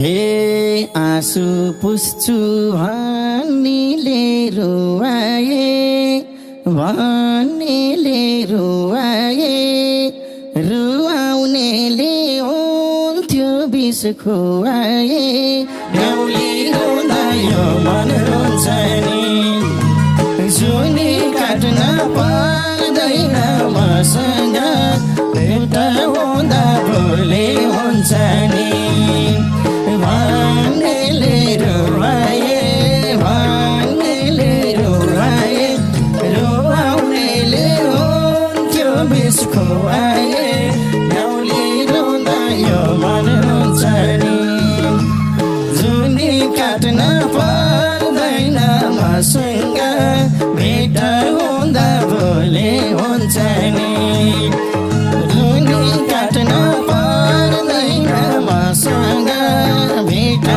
हे आँसु पुस्छु भन्नेले रुवाए रुवाए रुवाउनेले हुन्थ्यो बिस खुवाए न्याउली रुँदा यो मन रुन्छ नि जुनी काट्न पर्दैन मसँग एउटा हुँदा भोलि हुन्छ नि भन्नेले रुवाए रुवाउनेले हुन्थ्यो बिस खुवाए न्याउली रुँदा यो मन रुन्छ नि जुनी काट्न पर्दैन मसँग भेट हुँदा भोलि हुन्छ नि जुनी काट्न पर्दैन मसँग भेट